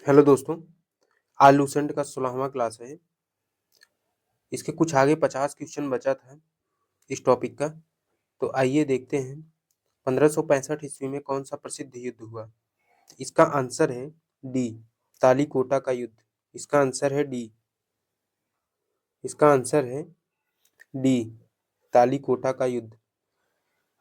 Hello दोस्तों, आज Lucent का 16वां क्लास है। इसके कुछ आगे 50 क्वेश्चन बचा था इस टॉपिक का। तो आइए देखते हैं 1565 ईस्वी में कौन सा प्रसिद्ध युद्ध हुआ। इसका आंसर है डी, तालीकोटा का युद्ध। इसका आंसर है डी। इसका आंसर है डी, तालीकोटा का युद्ध।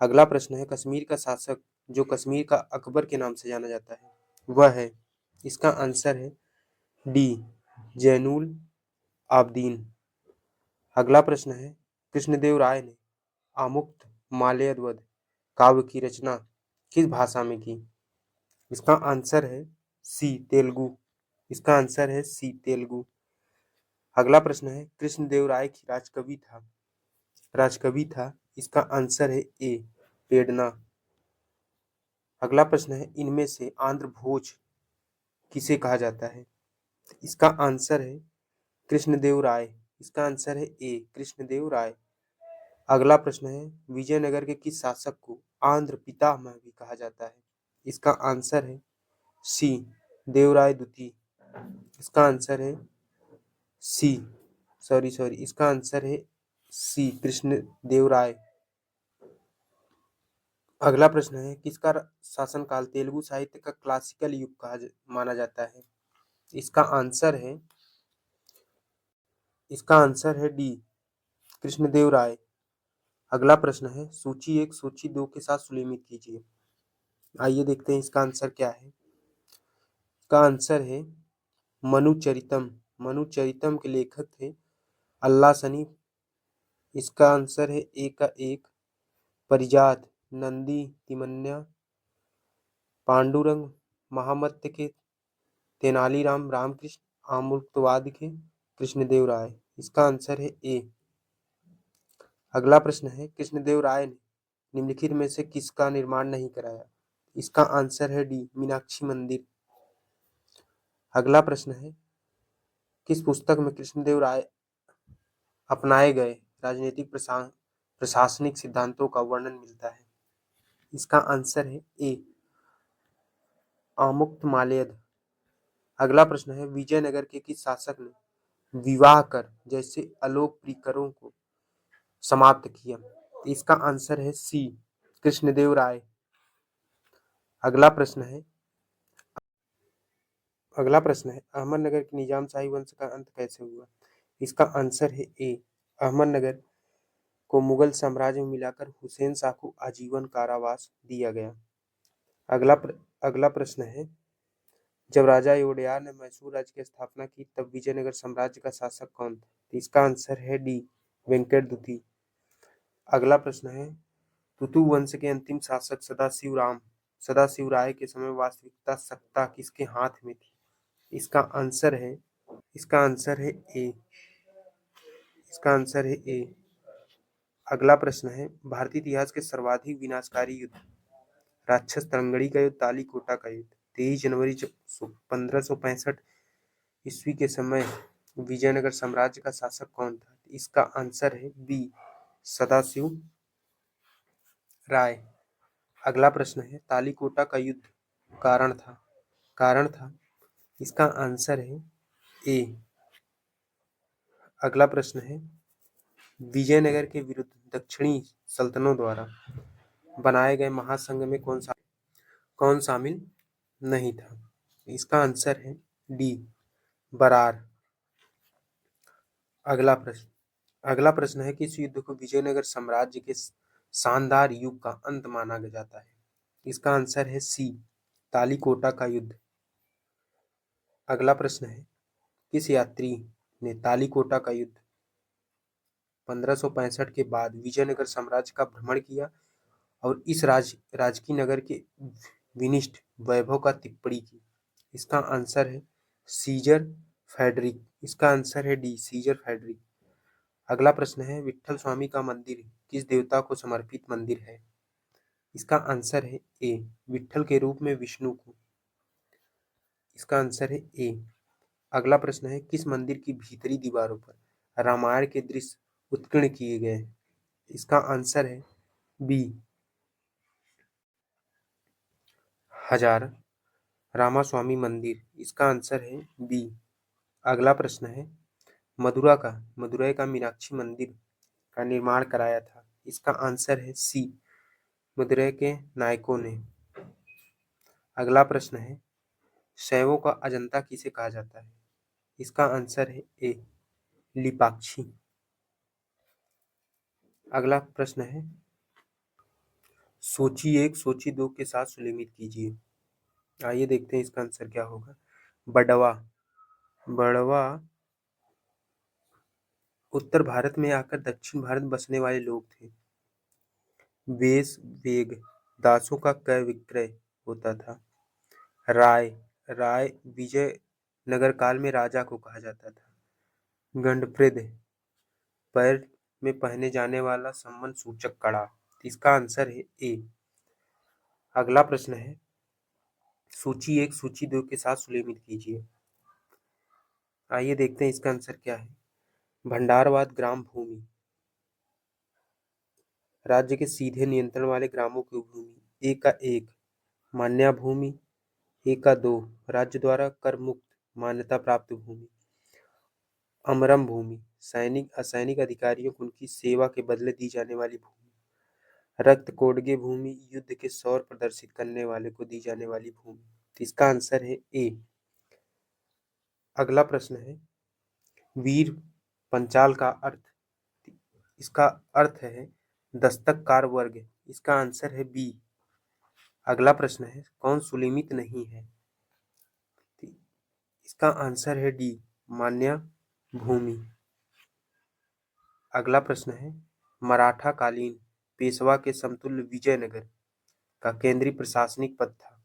अगला प्रश्न है, कश्मीर का शासक जो कश्मीर का अकबर के नाम से जाना जाता है वह है। इसका आंसर है डी, जैनुल आबदीन। अगला प्रश्न है, कृष्णदेव राय ने आमुक्त माल्यवध काव्य की रचना किस भाषा में की। इसका आंसर है सी, तेलुगु। इसका आंसर है सी, तेलुगु। अगला प्रश्न है, कृष्णदेव राय की राजकवि था। इसका आंसर है ए, पेडना। अगला प्रश्न है, इनमें से आंध्र भोज किसे कहा जाता है। इसका आंसर है कृष्णदेव राय। इसका आंसर है ए, कृष्णदेव राय। अगला प्रश्न है, विजयनगर के किस शासक को आंध्र पितामह भी कहा जाता है। इसका आंसर है सी, देवराय द्वितीय। इसका आंसर है सी, सॉरी इसका आंसर है सी, कृष्ण देवराय। अगला प्रश्न है, किसका शासनकाल तेलुगु साहित्य का क्लासिकल युग माना जाता है। इसका आंसर है डी, कृष्णदेव राय। अगला प्रश्न है, सूची 1 सूची 2 के साथ सुलिमित कीजिए। आइए देखते हैं इसका आंसर क्या है। इसका आंसर है मनुचरितम। मनुचरितम के लेखक थे अल्लाह सनी। इसका आंसर है ए का एक, परिजात, नंदी, तिमन्या, पांडुरंग, महामत्य के तेनालीराम रामकृष्ण, आमुक्तवाद के कृष्णदेव राय। इसका आंसर है ए। अगला प्रश्न है, कृष्णदेव राय ने निम्नलिखित में से किसका निर्माण नहीं कराया। इसका आंसर है डी, मीनाक्षी मंदिर। अगला प्रश्न है, किस पुस्तक में कृष्णदेव राय अपनाए गए राजनीतिक प्रशासनिक सिद्धांतों का वर्णन मिलता है। इसका आंसर है ए, आमुक्त माल्यद। अगला प्रश्न है, विजयनगर के किस शासक ने विवाह कर जैसे अलोकप्रिकरों को समाप्त किया। इसका आंसर है सी, कृष्णदेव राय। अगला प्रश्न है अहमदनगर के निजाम शाही वंश का अंत कैसे हुआ। इसका आंसर है ए, अहमदनगर को मुगल साम्राज्य में मिलाकर हुसैन शाह को आजीवन कारावास दिया गया। अगला प्रश्न है, जब राजा योडयार ने मैसूर राज्य की स्थापना की तब विजयनगर साम्राज्य का शासक कौन था। तो इसका आंसर है डी, वेंकट द्वितीय। अगला प्रश्न है, तुतु वंश के अंतिम शासक सदाशिव राय के समय वास्तविकता सत्ता किसके हाथ में थी। इसका आंसर है ए। इसका आंसर है ए। अगला प्रश्न है, भारतीय इतिहास के सर्वाधिक विनाशकारी युद्ध राक्षस तरंगड़ी का युद्ध, तालीकोटा का युद्ध 23 जनवरी 1565 ईस्वी के समय विजयनगर साम्राज्य का शासक कौन था। इसका आंसर है बी, सदाशिव राय। अगला प्रश्न है, तालीकोटा का युद्ध कारण था। इसका आंसर है ए। अगला प्रश्न है, विजयनगर के विरुद्ध दक्षिणी सल्तनतों द्वारा बनाए गए महासंघ में कौन शामिल नहीं था। इसका आंसर है डी, बरार। अगला प्रश्न है, किस युद्ध को विजयनगर साम्राज्य के शानदार युग का अंत माना जाता है। इसका आंसर है सी, तालीकोटा का युद्ध। अगला प्रश्न है, किस यात्री ने तालीकोटा का युद्ध 1565 के बाद विजयनगर साम्राज्य का भ्रमण किया और इस राजकीय नगर के विनिष्ट वैभव का टिप्पणी की। इसका आंसर है सीजर फ्रेडरिक। इसका आंसर है डी, सीजर फ्रेडरिक। अगला प्रश्न है, विट्ठल स्वामी का मंदिर किस देवता को समर्पित मंदिर है। इसका आंसर है ए, विट्ठल के रूप में विष्णु को। इसका आंसर है ए। अगला प्रश्न है, किस मंदिर की भीतरी दीवारों पर रामायण के दृश्य उत्कीर्ण किए गए हैं। इसका आंसर है बी, हजार। रामास्वामी मंदिर, इसका आंसर है बी। अगला प्रश्न है, मदुरई का मीनाक्षी मंदिर का निर्माण कराया था, इसका आंसर है सी। मदुरई के नायकों ने। अगला प्रश्न है, शैवों का अजंता किसे कहा जाता है, इसका आंसर है ए। लिपाक्षी। अगला प्रश्न है, सोची 1 सोची 2 के साथ सुलेमित कीजिए। आइए देखते हैं इसका आंसर क्या होगा। बड़वा। बड़वा उत्तर भारत में आकर दक्षिण भारत बसने वाले लोग थे। वेश वेग, दासों का क्रय विक्रय होता था। राय, राय विजय नगर काल में राजा को कहा जाता था। गंडपृद, पैर में पहने जाने वाला सम्मान सूचक कड़ा, इसका आंसर है ए। अगला प्रश्न है, सूची 1 सूची 2 के साथ सुलेमित कीजिए। आइए देखते हैं इसका आंसर क्या है। भंडारवाद ग्राम भूमि, राज्य के सीधे नियंत्रण वाले ग्रामों की भूमि। ए का 1 मान्या भूमि, ए का 2 राज्य द्वारा कर मुक्त मान्यता प्राप्त भूमि। अमरम भूमि, सैनिक असैनिक अधिकारियों को उनकी सेवा के बदले दी जाने वाली भूमि। रक्त कोडगे भूमि, युद्ध के शौर्य प्रदर्शित करने वाले को दी जाने वाली भूमि। तो इसका आंसर है ए। अगला प्रश्न है, वीर पंचाल का अर्थ, इसका अर्थ है दस्तककार वर्ग, इसका आंसर है बी। अगला प्रश्न है, कौन सुलेमित नहीं है, इसका आंसर है डी। मान्या भूमि। अगला प्रश्न है, मराठा कालीन पेशवा के समतुल्य विजयनगर का केंद्रीय प्रशासनिक पद था,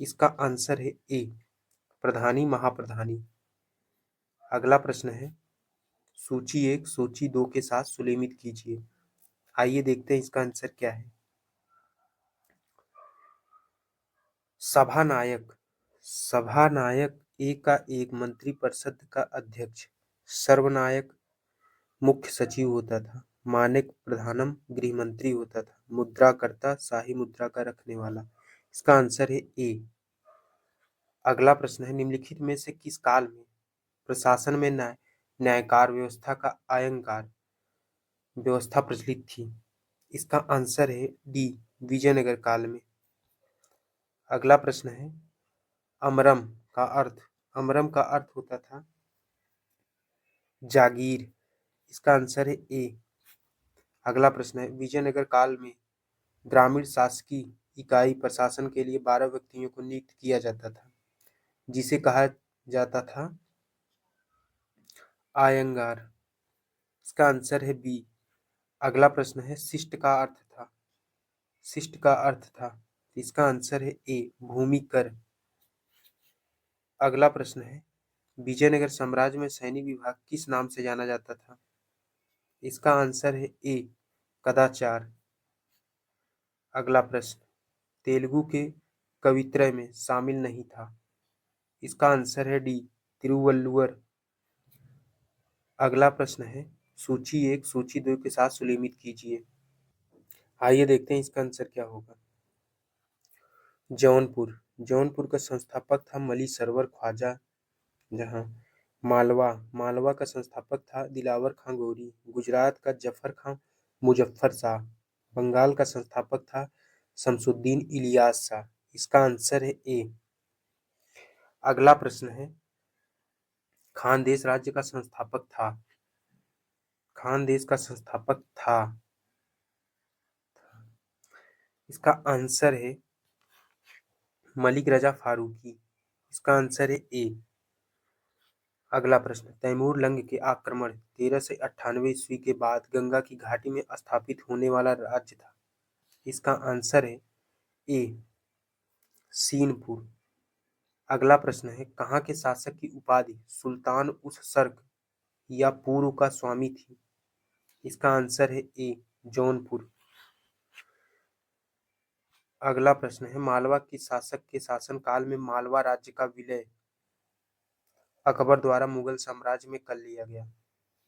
इसका आंसर है ए। प्रधानी महाप्रधानी। अगला प्रश्न है, सूची 1 सूची 2 के साथ सुलेमित कीजिए। आइए देखते हैं इसका आंसर क्या है। सभानायक, सभानायक ए का 1 मंत्रिपरिषद का अध्यक्ष। सर्वनायक मुख्य सचिव होता था। मानक प्रधानम गृह मंत्री होता था। मुद्राकर्ता शाही मुद्रा का रखने वाला, इसका आंसर है ए। अगला प्रश्न है, निम्नलिखित में से किस काल में प्रशासन में न्यायकार व्यवस्था का अयंकार व्यवस्था प्रचलित थी, इसका आंसर है डी। विजयनगर काल में। अगला प्रश्न है, अमरम का अर्थ, अमरम का अर्थ होता था जागीर, इसका आंसर है ए। अगला प्रश्न है, विजयनगर काल में ग्रामीण शासकीय इकाई प्रशासन के लिए 12 व्यक्तियों को नियुक्त किया जाता था, जिसे कहा जाता था आयंगार, इसका आंसर है बी। अगला प्रश्न है, शिष्ट का अर्थ था, शिष्ट का अर्थ था, इसका आंसर है ए। भूमि कर। अगला प्रश्न है, विजयनगर साम्राज्य में सैनिक विभाग किस नाम से जाना जाता था, इसका आंसर है ए। कदाचार। अगला प्रश्न, तेलुगु के कवित्रय में शामिल नहीं था, इसका आंसर है डी। तिरुवल्लुवर। अगला प्रश्न है, सूची 1 सूची 2 के साथ सुलेमित कीजिए। आइए देखते हैं इसका आंसर क्या होगा। जौनपुर, जौनपुर का संस्थापक था मली सरवर ख्वाजा जहां। मालवा, मालवा का संस्थापक था दिलावर खां गोरी। गुजरात का जफर खां मुजफ्फर शाह। बंगाल का संस्थापक था शमसुद्दीन इलियास शाह, इसका आंसर है ए। अगला प्रश्न है, खानदेश राज्य का संस्थापक था, खानदेश का संस्थापक था, इसका आंसर है मलिक रजा फारूकी, इसका आंसर है ए। अगला प्रश्न, तैमूर लंग के आक्रमण 1398 ईस्वी के बाद गंगा की घाटी में स्थापित होने वाला राज्य था, इसका आंसर है ए। सीनपुर। अगला प्रश्न है, कहाँ के शासक की उपाधि सुल्तान उस सर्क या पूर्व का स्वामी थी, इसका आंसर है ए। जौनपुर। अगला प्रश्न है, मालवा के शासक के शासनकाल में मालवा राज्य का विलय अकबर द्वारा मुगल साम्राज्य में कर लिया गया,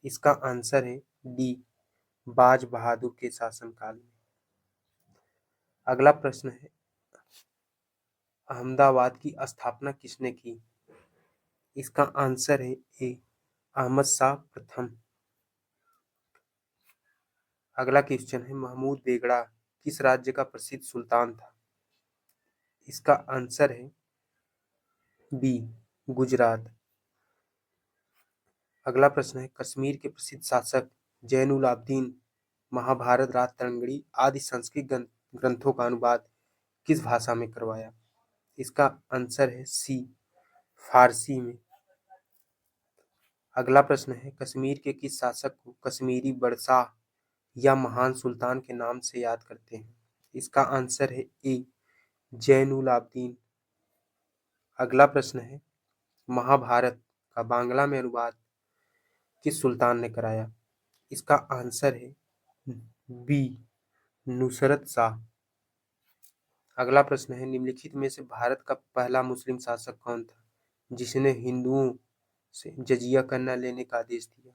इसका आंसर है डी। बाज बहादुर के शासनकाल में। अगला प्रश्न है, अहमदाबाद की स्थापना किसने की? इसका आंसर है ए, अहमद शाह प्रथम। अगला क्वेश्चन है, महमूद बेगड़ा किस राज्य का प्रसिद्ध सुल्तान था? इसका आंसर है बी, गुजरात। अगला प्रश्न है, कश्मीर के प्रसिद्ध शासक जैनुल आबदीन महाभारत राजतरंगिणी आदि संस्कृत ग्रंथों का अनुवाद किस भाषा में करवाया? इसका आंसर है सी, फारसी में। अगला प्रश्न है, कश्मीर के किस शासक को कश्मीरी बड़शाह या महान सुल्तान के नाम से याद करते हैं? इसका आंसर है ए, जैनुल आबदीन। अगला प्रश्न है, महाभारत का बांग्ला में अनुवाद किस सुल्तान ने कराया? इसका आंसर है बी, नुसरत शाह। अगला प्रश्न है, निम्नलिखित में से भारत का पहला मुस्लिम शासक कौन था जिसने हिंदुओं से जजिया कर न लेने का आदेश दिया?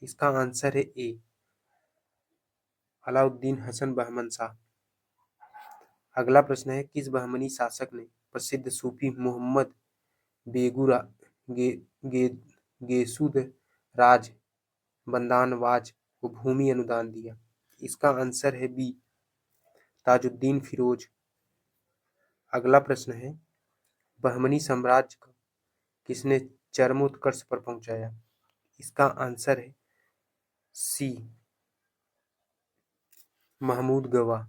इसका आंसर है ए, अलाउद्दीन हसन बहमन शाह। अगला प्रश्न है, किस बहमनी शासक ने प्रसिद्ध सूफी मोहम्मद बेगुरा गे, गे, गेसुद राज बंदानवाज को भूमि अनुदान दिया? इसका आंसर है बी, ताजुद्दीन फिरोज। अगला प्रश्न है, बहमनी साम्राज्य को किसने चरमोत्कर्ष पर पहुंचाया? इसका आंसर है सी, महमूद गवा।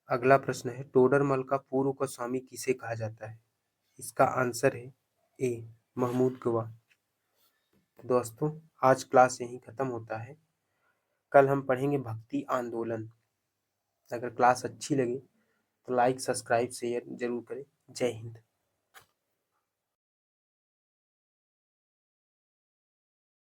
अगला प्रश्न है, टोडरमल का पूर्व का स्वामी किसे कहा जाता है? इसका आंसर है ए, महमूद गवा। दोस्तों, आज क्लास यहीं खत्म होता है। कल हम पढ़ेंगे भक्ति आंदोलन। अगर क्लास अच्छी लगे तो लाइक, सब्सक्राइब, शेयर जरूर करें। जय हिंद।